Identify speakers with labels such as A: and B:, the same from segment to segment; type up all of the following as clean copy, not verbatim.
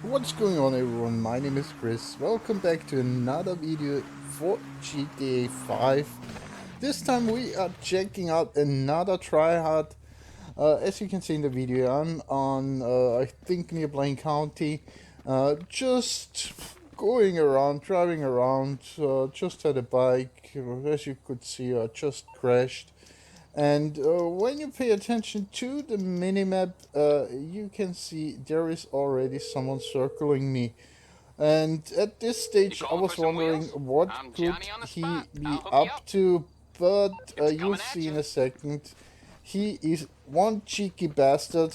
A: What's going on, everyone? My name is Chris. Welcome back to another video for GTA 5. This time we are checking out another tryhard. As you can see in the video, I'm on, I think, near Blaine County. Just going around, driving around, just had a bike. As you could see, I just crashed. And when you pay attention to the minimap, you can see there is already someone circling me. And at this
B: You
A: stage, I
B: calling for
A: was
B: some
A: wondering
B: wheels?
A: what
B: I'm
A: could
B: Johnny on the
A: he
B: spot. I'll
A: be
B: hook you
A: up
B: up.
A: to, but
B: It's
A: you'll
B: coming at
A: see
B: you.
A: in a second. He is one cheeky bastard.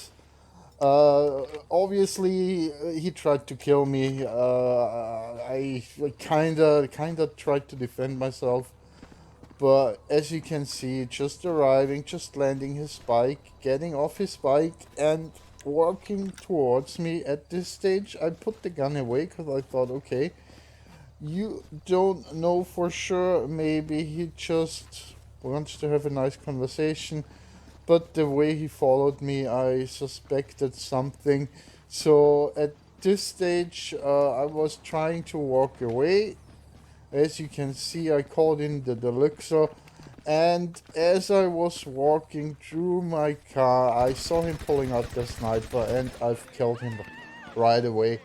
A: Obviously, he tried to kill me. I kinda tried to defend myself. But as you can see, just arriving, just landing his bike, getting off his bike, and walking towards me. At this stage, I put the gun away because I thought, okay, you don't know for sure. Maybe he just wants to have a nice conversation. But the way he followed me, I suspected something. So at this stage, I was trying to walk away. As you can see, I called in the Deluxo, and as I was walking through my car, I saw him pulling out the sniper, and I've killed him right away.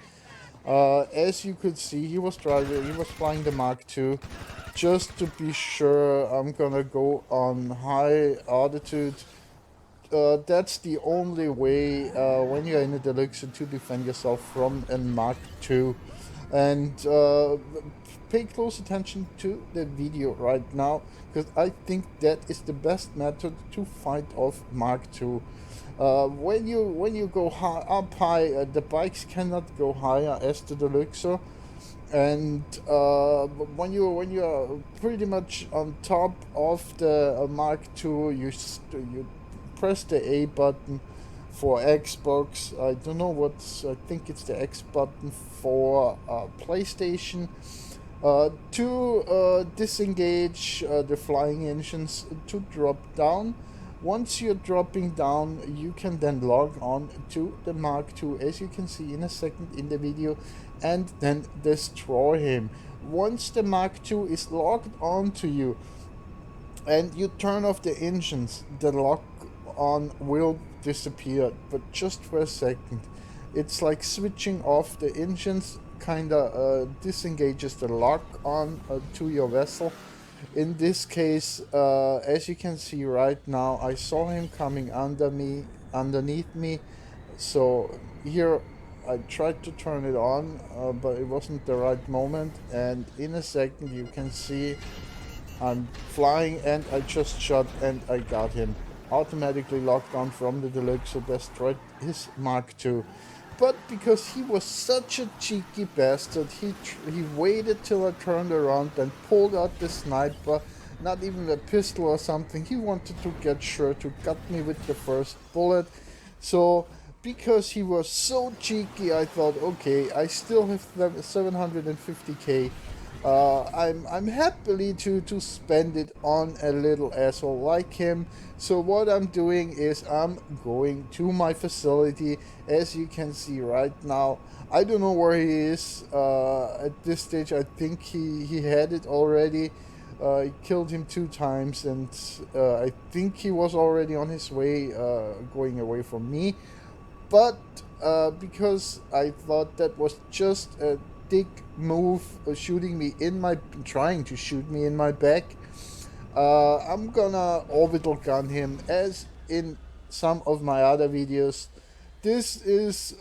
A: As you could see, he was flying the Mark II. Just to be sure, I'm gonna go on high altitude. That's the only way when you're in a deluxe to defend yourself from a Mark II. And pay close attention to the video right now, because I think that is the best method to fight off Mark II. When you go up high, the bikes cannot go higher as the Deluxo, and when you are pretty much on top of the Mark II, you press the A button for Xbox. I don't know what's. I think it's the X button for PlayStation. To disengage the flying engines to drop down. Once you're dropping down, you can then log on to the Mark II, as you can see in a second in the video, and then destroy him. Once the Mark II is logged onto you and you turn off the engines, the lock on will disappear, but just for a second. It's like switching off the engines, kinda disengages the lock on to your vessel. In this case, as you can see right now, I saw him coming underneath me. So here I tried to turn it on, but it wasn't the right moment. And in a second, you can see I'm flying, and I just shot and I got him. Automatically locked on from the Deluxe, so destroyed his Mark II. But because he was such a cheeky bastard, he waited till I turned around and pulled out the sniper, not even a pistol or something. He wanted to get sure to cut me with the first bullet. So because he was so cheeky, I thought, okay, I still have 750k. I'm happily to spend it on a little asshole like him. So what I'm doing is I'm going to my facility. As you can see right now, I don't know where he is at this stage. I think he had it already. I killed him 2 times, and I think he was already on his way, going away from me. But because I thought that was just a dick move, trying to shoot me in my back, I'm gonna orbital gun him as in some of my other videos. This is,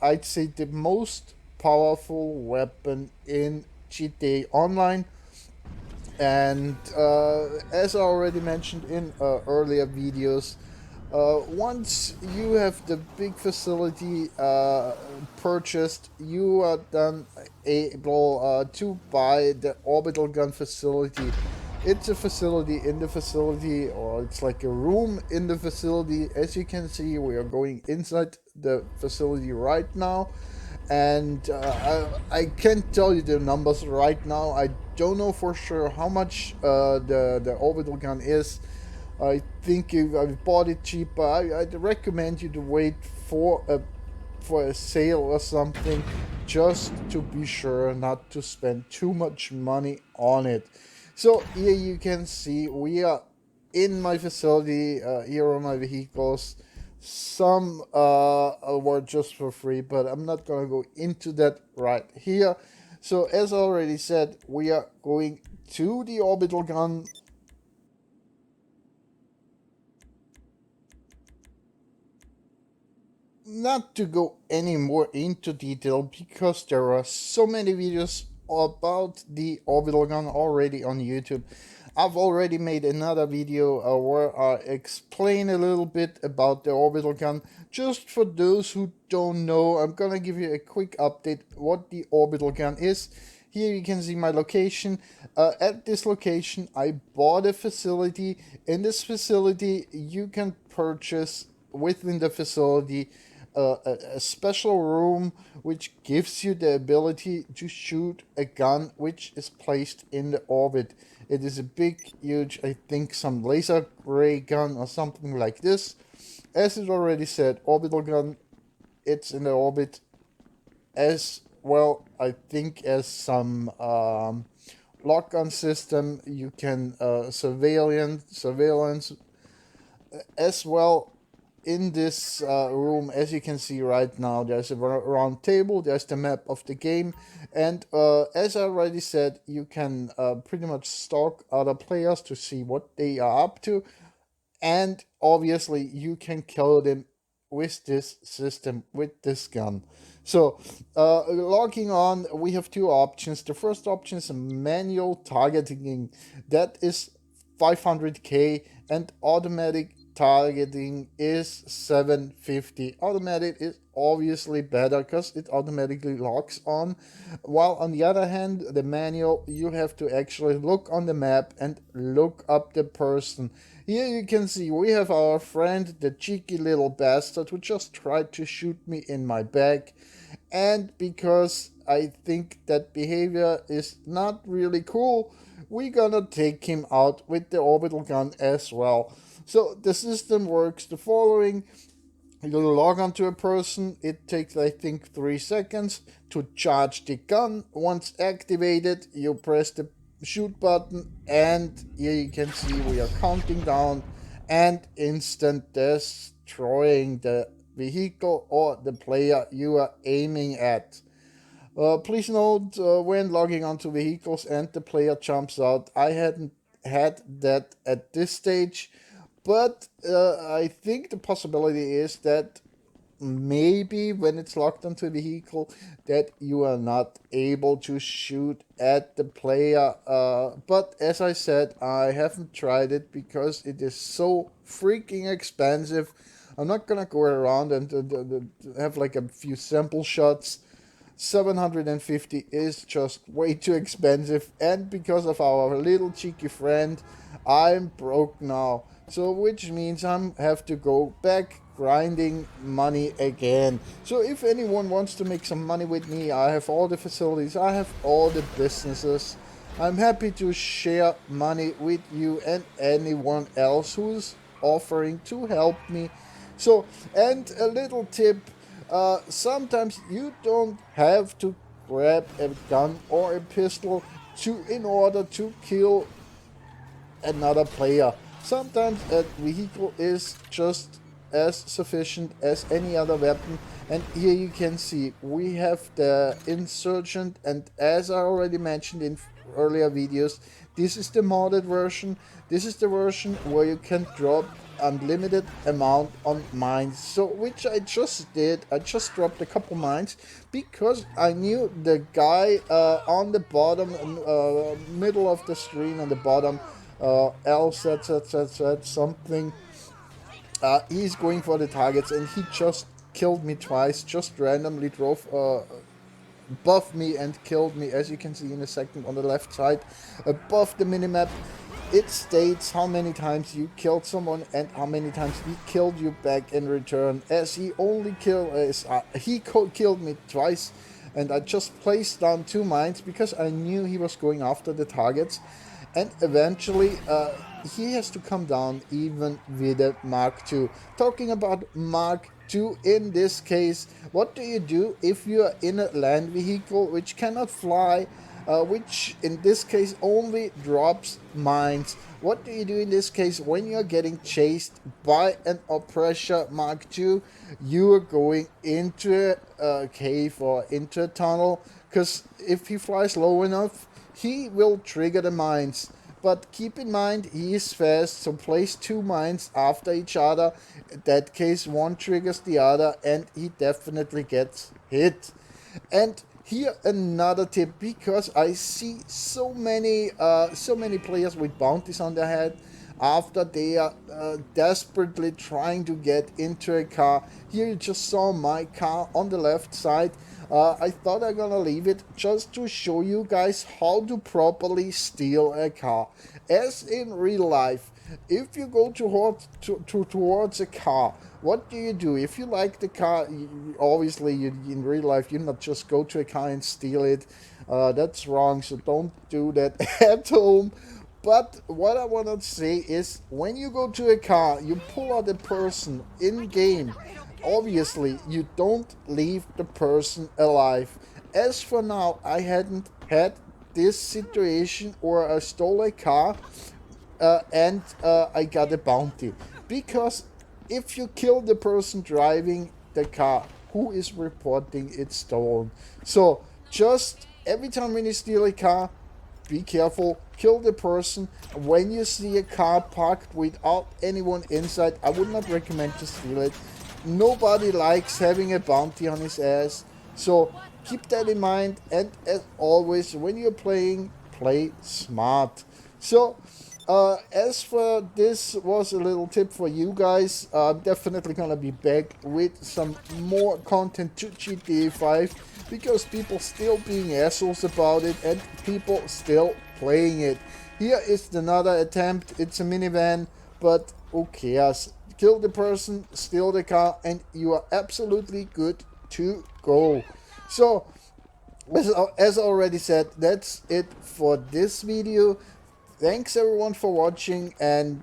A: I'd say, the most powerful weapon in GTA Online. And as I already mentioned in earlier videos, once you have the big facility purchased, you are then able to buy the orbital gun facility. It's a facility in the facility, or it's like a room in the facility. As you can see, we are going inside the facility right now, and I can't tell you the numbers right now. I don't know for sure how much the orbital gun is. I think if I bought it cheaper, I'd recommend you to wait for a sale or something. just to be sure not to spend too much money on it. So here you can see we are in my facility. Here are my vehicles. Some were just for free, but I'm not gonna go into that right here. So as I already said, we are going to the orbital gun. Not to go any more into detail because there are so many videos about the orbital gun already on YouTube. I've already made another video where I explain a little bit about the orbital gun. Just for those who don't know, I'm gonna give you a quick update what the orbital gun is. Here you can see my location. At this location I bought a facility. In this facility you can purchase within the facility a special room which gives you the ability to shoot a gun which is placed in the orbit. It is a big, huge, I think some laser ray gun or something like this. As it already said, orbital gun, it's in the orbit as well, I think, as some lock gun system. You can surveillance as well. In this room, as you can see right now, there's a round table, there's the map of the game, and as I already said, you can pretty much stalk other players to see what they are up to, and obviously you can kill them with this system, with this gun. So logging on, we have two options. The first option is manual targeting, that is 500k, and automatic targeting is 750. Automatic is obviously better because it automatically locks on, while on the other hand, the manual, you have to actually look on the map and look up the person. Here you can see we have our friend, the cheeky little bastard who just tried to shoot me in my back, and because I think that behavior is not really cool, we're gonna take him out with the orbital gun as well. So the system works the following. You log onto a person, it takes I think 3 seconds to charge the gun. Once activated, you press the shoot button, and here you can see we are counting down and instant destroying the vehicle or the player you are aiming at. Please note, when logging onto vehicles and the player jumps out, I hadn't had that at this stage, but I think the possibility is that maybe when it's locked onto a vehicle that you are not able to shoot at the player. But as I said, I haven't tried it because it is so freaking expensive. I'm not gonna go around and have like a few sample shots. 750 is just way too expensive, and because of our little cheeky friend, I'm broke now. So which means I have to go back grinding money again. So if anyone wants to make some money with me, I have all the facilities, I have all the businesses. I'm happy to share money with you and anyone else who's offering to help me. So, and a little tip, sometimes you don't have to grab a gun or a pistol in order to kill another player. Sometimes a vehicle is just as sufficient as any other weapon, and here you can see we have the insurgent, and as I already mentioned in earlier videos, this is the modded version. This is the version where you can drop unlimited amount on mines, so which I just did. I just dropped a couple mines because I knew the guy on the bottom, middle of the screen on the bottom, L said something. He's going for the targets, and he just killed me twice, just randomly drove above me and killed me, as you can see in a second on the left side. Above the minimap, it states how many times you killed someone and how many times he killed you back in return, as he only killed me twice, and I just placed down 2 mines because I knew he was going after the targets, and eventually he has to come down even with a Mark II. Talking about Mark to, in this case, what do you do if you are in a land vehicle which cannot fly, which in this case only drops mines? What do you do in this case when you're getting chased by an oppressor Mark II? You are going into a cave or into a tunnel, because if he flies low enough, he will trigger the mines. But keep in mind, he is fast, so place two mines after each other. In that case, one triggers the other, and he definitely gets hit. And here another tip, because I see so many players with bounties on their head after they are desperately trying to get into a car. Here you just saw my car on the left side. I thought I'm gonna leave it just to show you guys how to properly steal a car. As in real life, if you go towards a car, what do you do? If you like the car, obviously in real life you not just go to a car and steal it. That's wrong, so don't do that at home. But what I want to say is, when you go to a car, you pull out a person in game. Obviously, you don't leave the person alive. As for now, I hadn't had this situation, or I stole a car and I got a bounty. Because if you kill the person driving the car, who is reporting it stolen? So just every time when you steal a car, be careful, kill the person. When you see a car parked without anyone inside, I would not recommend to steal it. Nobody likes having a bounty on his ass. So keep that in mind, and as always, when you're playing, play smart. So as for this was a little tip for you guys. I'm definitely gonna be back with some more content to GTA 5, because people still being assholes about it and people still playing it. Here is another attempt. It's a minivan, but who cares? Kill the person, steal the car, and you are absolutely good to go. So as I already said, that's it for this video. Thanks everyone for watching, and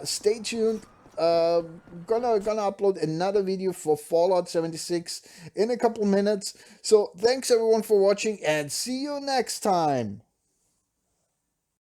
A: stay tuned. Gonna upload another video for Fallout 76 in a couple minutes. So thanks everyone for watching, and see you next time.